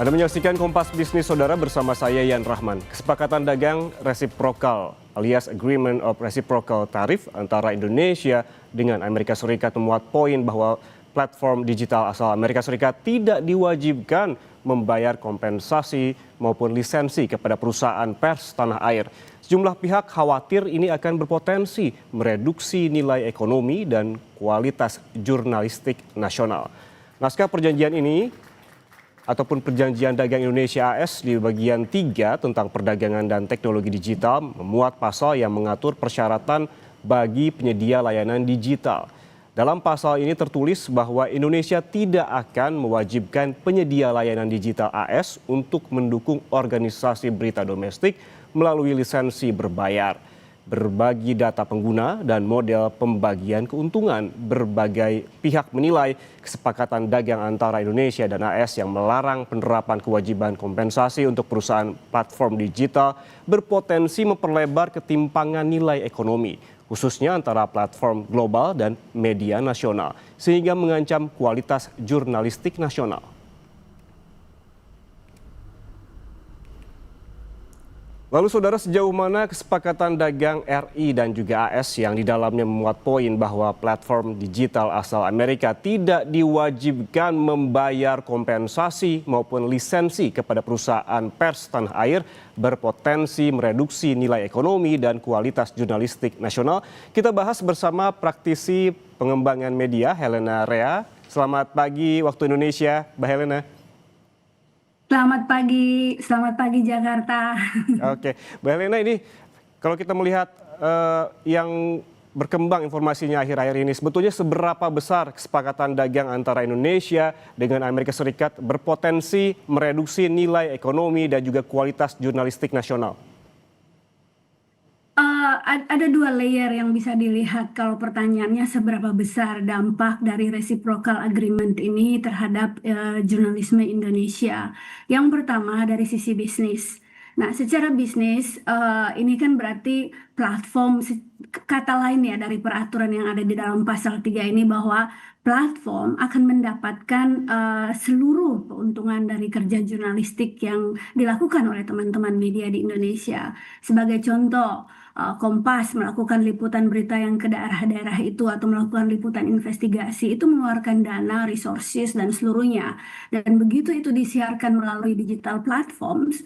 Anda menyaksikan Kompas Bisnis Saudara bersama saya Yan Rahman. Kesepakatan dagang resiprokal alias Agreement of Reciprocal Tariff antara Indonesia dengan Amerika Serikat memuat poin bahwa platform digital asal Amerika Serikat tidak diwajibkan membayar kompensasi maupun lisensi kepada perusahaan pers tanah air. Sejumlah pihak khawatir ini akan berpotensi mereduksi nilai ekonomi dan kualitas jurnalistik nasional. Naskah perjanjian ini ataupun Perjanjian Dagang Indonesia AS di bagian 3 tentang perdagangan dan teknologi digital memuat pasal yang mengatur persyaratan bagi penyedia layanan digital. Dalam pasal ini tertulis bahwa Indonesia tidak akan mewajibkan penyedia layanan digital AS untuk mendukung organisasi berita domestik melalui lisensi berbayar, berbagi data pengguna, dan model pembagian keuntungan. Berbagai pihak menilai kesepakatan dagang antara Indonesia dan AS yang melarang penerapan kewajiban kompensasi untuk perusahaan platform digital berpotensi memperlebar ketimpangan nilai ekonomi, khususnya antara platform global dan media nasional, sehingga mengancam kualitas jurnalistik nasional. Lalu saudara, sejauh mana kesepakatan dagang RI dan juga AS yang di dalamnya memuat poin bahwa platform digital asal Amerika tidak diwajibkan membayar kompensasi maupun lisensi kepada perusahaan pers tanah air berpotensi mereduksi nilai ekonomi dan kualitas jurnalistik nasional? Kita bahas bersama praktisi pengembangan media Helena Rea. Selamat pagi waktu Indonesia, Mbak Helena. Selamat pagi Jakarta. Oke, Mbak Helena, ini kalau kita melihat yang berkembang informasinya akhir-akhir ini, sebetulnya seberapa besar kesepakatan dagang antara Indonesia dengan Amerika Serikat berpotensi mereduksi nilai ekonomi dan juga kualitas jurnalistik nasional? Ada dua layer yang bisa dilihat kalau pertanyaannya seberapa besar dampak dari reciprocal agreement ini terhadap jurnalisme Indonesia. Yang pertama dari sisi bisnis. Nah, secara bisnis ini kan berarti platform, kata lain ya dari peraturan yang ada di dalam pasal 3 ini, bahwa platform akan mendapatkan seluruh keuntungan dari kerja jurnalistik yang dilakukan oleh teman-teman media di Indonesia. Sebagai contoh, Kompas melakukan liputan berita yang ke daerah-daerah itu atau melakukan liputan investigasi itu mengeluarkan dana, resources, dan seluruhnya. Dan begitu itu disiarkan melalui digital platforms,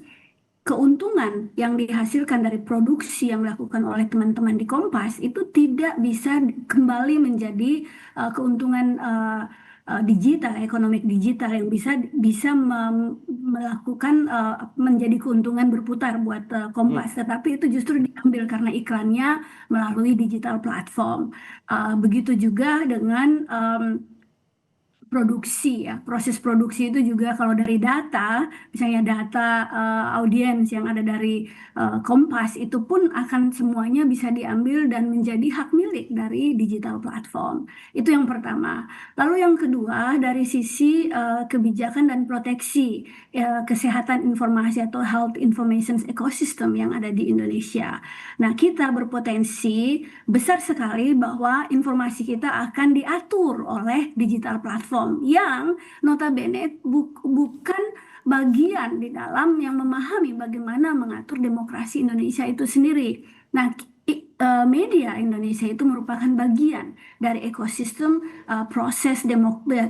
keuntungan yang dihasilkan dari produksi yang dilakukan oleh teman-teman di Kompas itu tidak bisa kembali menjadi keuntungan digital, ekonomi digital yang bisa melakukan menjadi keuntungan berputar buat Kompas, tetapi itu justru diambil karena iklannya melalui digital platform. Begitu juga dengan produksi ya, proses produksi itu juga kalau dari data, misalnya data audiens yang ada dari Kompas itu pun akan semuanya bisa diambil dan menjadi hak milik dari digital platform. Itu yang pertama. Lalu yang kedua dari sisi kebijakan dan proteksi kesehatan informasi atau health information ecosystem yang ada di Indonesia. Nah, kita berpotensi besar sekali bahwa informasi kita akan diatur oleh digital platform yang notabene bukan bagian di dalam yang memahami bagaimana mengatur demokrasi Indonesia itu sendiri. Nah, media Indonesia itu merupakan bagian dari ekosistem proses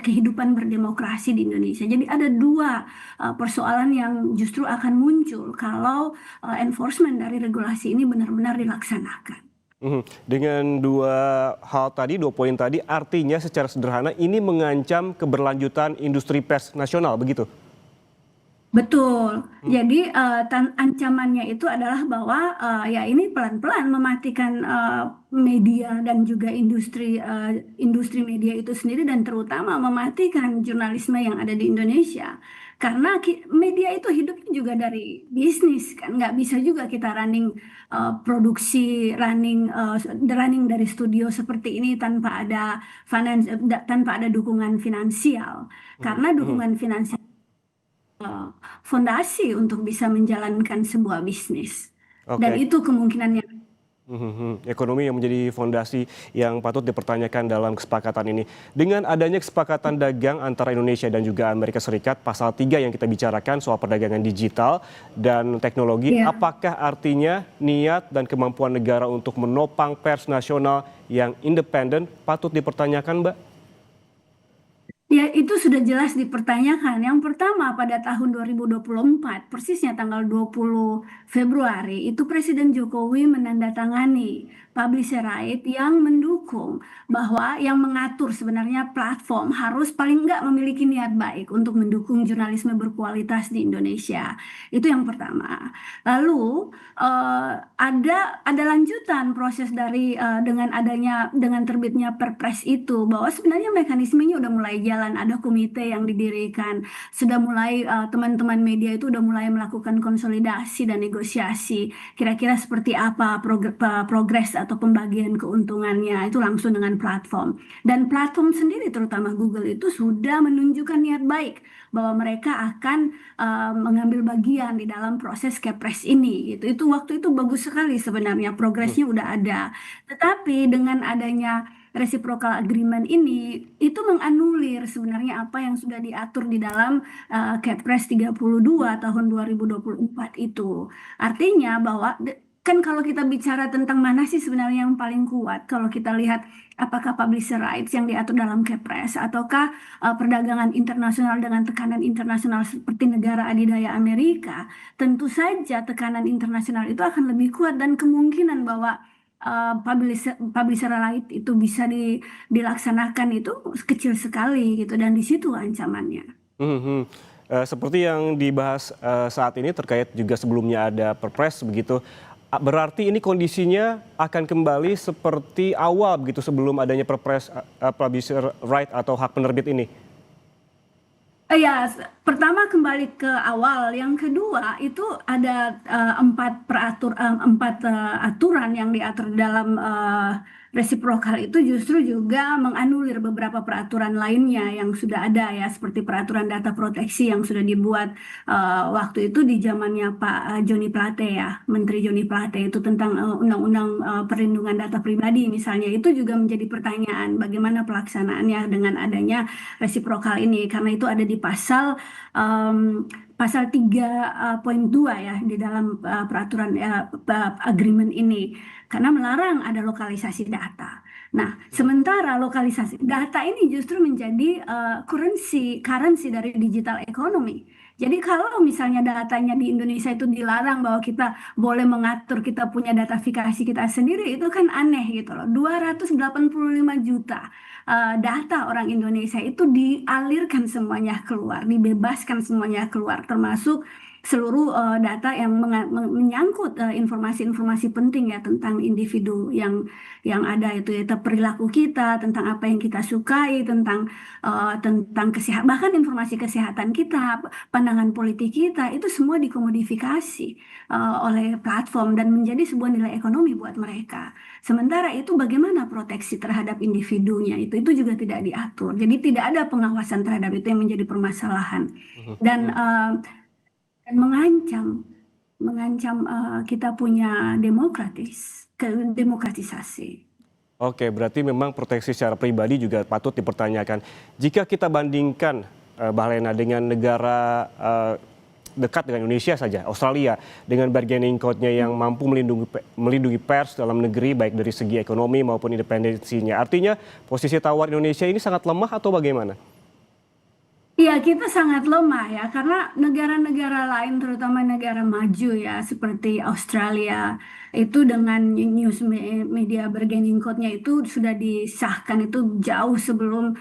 kehidupan berdemokrasi di Indonesia. Jadi ada dua persoalan yang justru akan muncul kalau enforcement dari regulasi ini benar-benar dilaksanakan. Dengan dua hal tadi, 2 poin tadi, artinya secara sederhana ini mengancam keberlanjutan industri pers nasional, begitu? Betul. Jadi ancamannya itu adalah bahwa ya ini pelan-pelan mematikan media dan juga industri media itu sendiri, dan terutama mematikan jurnalisme yang ada di Indonesia. Karena media itu hidupnya juga dari bisnis kan, nggak bisa juga kita running produksi, running dari studio seperti ini tanpa ada tanpa ada dukungan finansial. Karena dukungan finansial fondasi untuk bisa menjalankan sebuah bisnis. Dan Oke. itu kemungkinannya. Ekonomi yang menjadi fondasi yang patut dipertanyakan dalam kesepakatan ini. Dengan adanya kesepakatan dagang antara Indonesia dan juga Amerika Serikat, pasal 3 yang kita bicarakan soal perdagangan digital dan teknologi, Ya. apakah artinya niat dan kemampuan negara untuk menopang pers nasional yang independen patut dipertanyakan, Mbak? Ya, itu sudah jelas dipertanyakan. Yang pertama, pada tahun 2024, persisnya tanggal 20 Februari, itu Presiden Jokowi menandatangani Publisher Right yang mendukung bahwa yang mengatur sebenarnya platform harus paling enggak memiliki niat baik untuk mendukung jurnalisme berkualitas di Indonesia. Itu yang pertama. Lalu ada lanjutan proses dari dengan terbitnya Perpres itu, bahwa sebenarnya mekanismenya udah mulai jalan, ada komite yang didirikan, sudah mulai teman-teman media itu udah mulai melakukan konsolidasi dan negosiasi kira-kira seperti apa progres atau pembagian keuntungannya itu langsung dengan platform, dan platform sendiri terutama Google itu sudah menunjukkan niat baik bahwa mereka akan mengambil bagian di dalam proses Kepres ini gitu. Itu waktu itu bagus sekali sebenarnya, progresnya udah ada. Tetapi dengan adanya reciprocal agreement ini itu menganulir sebenarnya apa yang sudah diatur di dalam Kepres 32 tahun 2024 itu. Artinya bahwa kan kalau kita bicara tentang mana sih sebenarnya yang paling kuat, kalau kita lihat apakah publisher rights yang diatur dalam Kepres ataukah perdagangan internasional dengan tekanan internasional seperti negara adidaya Amerika, tentu saja tekanan internasional itu akan lebih kuat dan kemungkinan bahwa publisher right itu bisa dilaksanakan itu kecil sekali gitu, dan di situ ancamannya. Mhm. Seperti yang dibahas saat ini terkait juga sebelumnya ada Perpres begitu. Berarti ini kondisinya akan kembali seperti awal begitu sebelum adanya Perpres publisher right atau hak penerbit ini. Ya, pertama kembali ke awal, yang kedua itu ada empat aturan yang diatur dalam resiprokal itu justru juga menganulir beberapa peraturan lainnya yang sudah ada ya, seperti peraturan data proteksi yang sudah dibuat waktu itu di zamannya Pak Joni Plate ya, Menteri Joni Plate, itu tentang undang-undang perlindungan data pribadi misalnya, itu juga menjadi pertanyaan bagaimana pelaksanaannya dengan adanya resiprokal ini, karena itu ada di pasal 3.2 ya di dalam peraturan agreement ini, karena melarang ada lokalisasi data. Nah, sementara lokalisasi data ini justru menjadi currency dari digital economy. Jadi kalau misalnya datanya di Indonesia itu dilarang, bahwa kita boleh mengatur, kita punya datafikasi kita sendiri, itu kan aneh gitu loh. 285 juta data orang Indonesia itu dialirkan semuanya keluar, dibebaskan semuanya keluar, termasuk seluruh data yang menyangkut informasi-informasi penting ya tentang individu yang ada itu ya, perilaku kita, tentang apa yang kita sukai, tentang kesehatan, bahkan informasi kesehatan kita, pandangan politik kita, itu semua dikomodifikasi oleh platform dan menjadi sebuah nilai ekonomi buat mereka. Sementara itu bagaimana proteksi terhadap individunya itu juga tidak diatur. Jadi tidak ada pengawasan terhadap itu yang menjadi permasalahan dan Mhm. mengancam kita punya demokratisasi. Oke, berarti memang proteksi secara pribadi juga patut dipertanyakan. Jika kita bandingkan, Mbak Lena, dengan negara dekat dengan Indonesia saja, Australia, dengan bargaining code-nya yang mampu melindungi pers dalam negeri, baik dari segi ekonomi maupun independensinya. Artinya posisi tawar Indonesia ini sangat lemah atau bagaimana? Iya, kita sangat lemah ya, karena negara-negara lain, terutama negara maju ya, seperti Australia, itu dengan media bargaining code-nya itu sudah disahkan itu jauh sebelum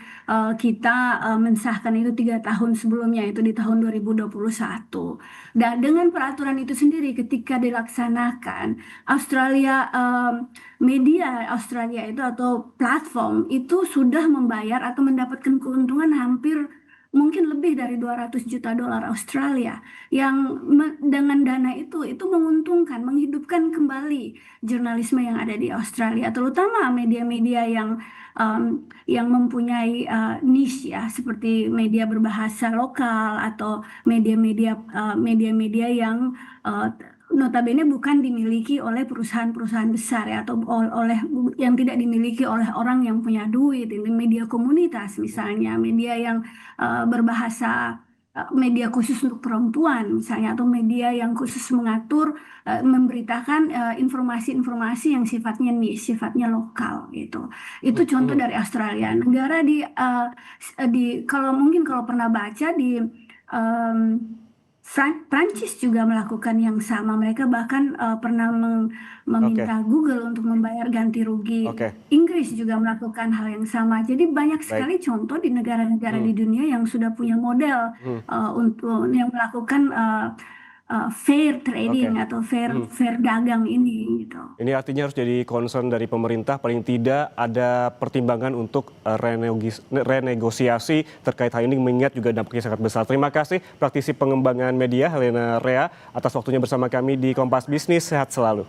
kita mensahkan itu 3 tahun sebelumnya, itu di tahun 2021. Dan dengan peraturan itu sendiri, ketika dilaksanakan, Australia media Australia itu atau platform itu sudah membayar atau mendapatkan keuntungan hampir mungkin lebih dari 200 juta dolar Australia, yang dengan dana itu menguntungkan, menghidupkan kembali jurnalisme yang ada di Australia, terutama media-media yang mempunyai niche ya, seperti media berbahasa lokal atau media-media yang uh, notabene bukan dimiliki oleh perusahaan-perusahaan besar ya, atau oleh yang tidak dimiliki oleh orang yang punya duit. Ini media komunitas misalnya, media yang berbahasa media khusus untuk perempuan misalnya, atau media yang khusus mengatur memberitakan informasi-informasi yang sifatnya niche, sifatnya lokal gitu. Itu contoh dari Australia. Negara kalau mungkin kalau pernah baca di em, Prancis juga melakukan yang sama. Mereka bahkan pernah Oke, meminta Google untuk membayar ganti rugi. oke, Inggris juga melakukan hal yang sama. Jadi banyak baik. sekali contoh di negara-negara Hmm, di dunia yang sudah punya model hmm, untuk yang melakukan fair oke. trading atau fair Hmm. fair dagang ini gitu. Ini artinya harus jadi concern dari pemerintah, paling tidak ada pertimbangan untuk renegosiasi terkait hal ini mengingat juga dampaknya sangat besar. Terima kasih praktisi pengembangan media Helena Rea atas waktunya bersama kami di Kompas Bisnis. Sehat selalu.